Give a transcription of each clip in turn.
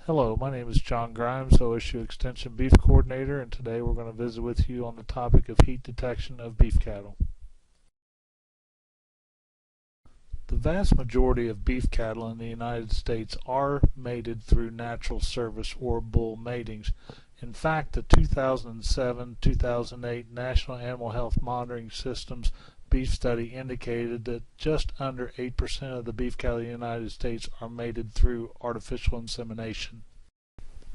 Hello, my name is John Grimes, OSU Extension Beef Coordinator, and today we're going to visit with you on the topic of heat detection of beef cattle. The vast majority of beef cattle in the United States are mated through natural service or bull matings. In fact, the 2007-2008 National Animal Health Monitoring Systems beef study indicated that just under 8% of the beef cattle in the United States are mated through artificial insemination.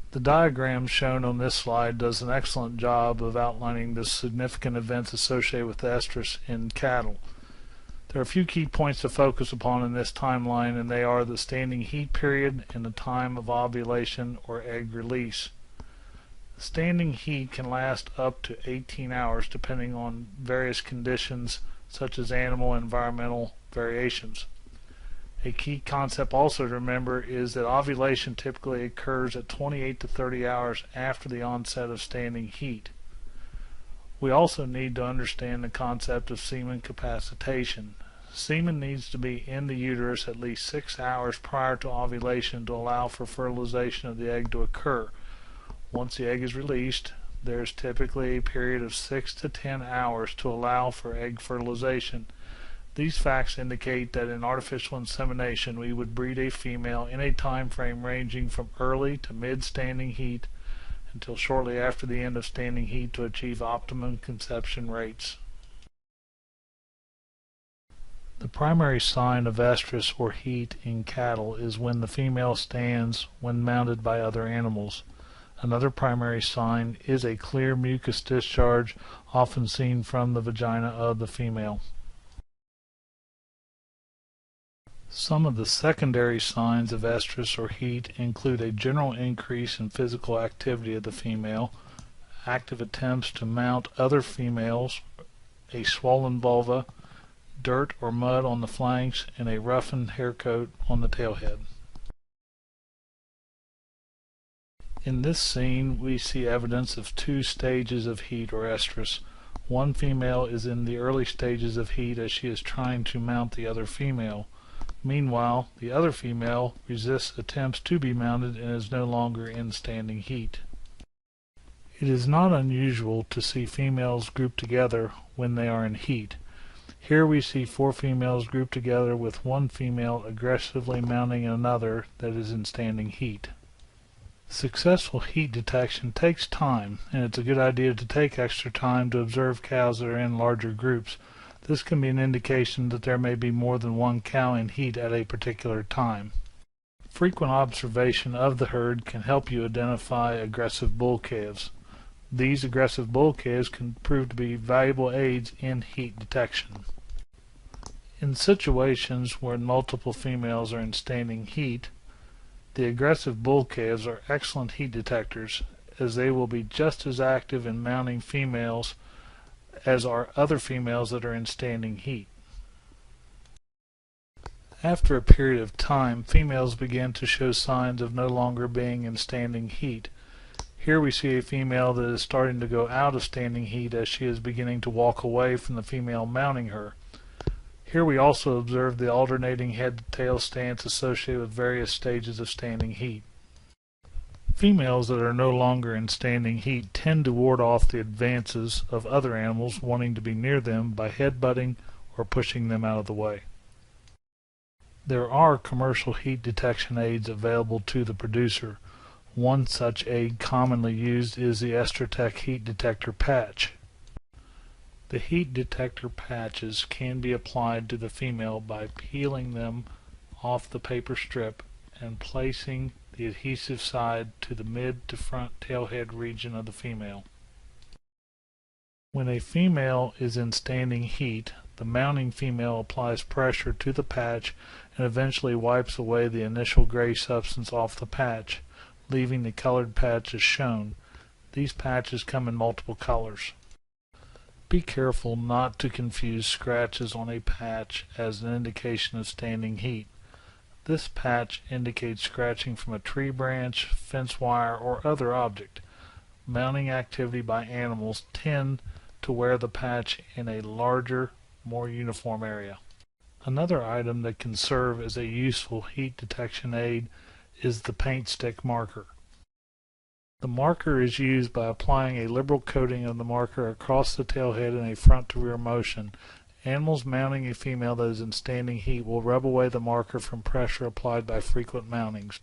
The diagram shown on this slide does an excellent job of outlining the significant events associated with estrus in cattle. There are a few key points to focus upon in this timeline, and they are the standing heat period and the time of ovulation or egg release. Standing heat can last up to 18 hours depending on various conditions such as animal and environmental variations. A key concept also to remember is that ovulation typically occurs at 28 to 30 hours after the onset of standing heat. We also need to understand the concept of semen capacitation. Semen needs to be in the uterus at least 6 hours prior to ovulation to allow for fertilization of the egg to occur. Once the egg is released, there is typically a period of 6 to 10 hours to allow for egg fertilization. These facts indicate that in artificial insemination we would breed a female in a time frame ranging from early to mid-standing heat until shortly after the end of standing heat to achieve optimum conception rates. The primary sign of estrus or heat in cattle is when the female stands when mounted by other animals. Another primary sign is a clear mucus discharge, often seen from the vagina of the female. Some of the secondary signs of estrus or heat include a general increase in physical activity of the female, active attempts to mount other females, a swollen vulva, dirt or mud on the flanks, and a roughened hair coat on the tailhead. In this scene, we see evidence of two stages of heat or estrus. One female is in the early stages of heat as she is trying to mount the other female. Meanwhile, the other female resists attempts to be mounted and is no longer in standing heat. It is not unusual to see females grouped together when they are in heat. Here we see 4 females grouped together with one female aggressively mounting another that is in standing heat. Successful heat detection takes time, and it's a good idea to take extra time to observe cows that are in larger groups. This can be an indication that there may be more than one cow in heat at a particular time. Frequent observation of the herd can help you identify aggressive bull calves. These aggressive bull calves can prove to be valuable aids in heat detection. In situations where multiple females are in standing heat, the aggressive bull calves are excellent heat detectors, as they will be just as active in mounting females as are other females that are in standing heat. After a period of time, females begin to show signs of no longer being in standing heat. Here we see a female that is starting to go out of standing heat as she is beginning to walk away from the female mounting her. Here we also observe the alternating head-to-tail stance associated with various stages of standing heat. Females that are no longer in standing heat tend to ward off the advances of other animals wanting to be near them by headbutting or pushing them out of the way. There are commercial heat detection aids available to the producer. One such aid commonly used is the Estrotec heat detector patch. The heat detector patches can be applied to the female by peeling them off the paper strip and placing the adhesive side to the mid to front tailhead region of the female. When a female is in standing heat, the mounting female applies pressure to the patch and eventually wipes away the initial gray substance off the patch, leaving the colored patch as shown. These patches come in multiple colors. Be careful not to confuse scratches on a patch as an indication of standing heat. This patch indicates scratching from a tree branch, fence wire, or other object. Mounting activity by animals tend to wear the patch in a larger, more uniform area. Another item that can serve as a useful heat detection aid is the paint stick marker. The marker is used by applying a liberal coating of the marker across the tail head in a front to rear motion. Animals mounting a female that is in standing heat will rub away the marker from pressure applied by frequent mountings.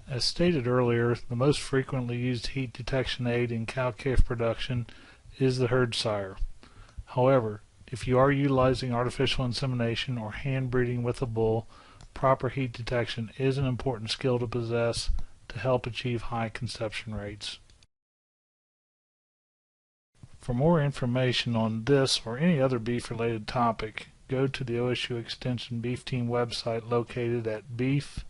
As stated earlier, the most frequently used heat detection aid in cow-calf production is the herd sire. However, if you are utilizing artificial insemination or hand breeding with a bull, proper heat detection is an important skill to possess to help achieve high conception rates. For more information on this or any other beef-related topic, go to the OSU Extension Beef Team website located at beef.osu.edu.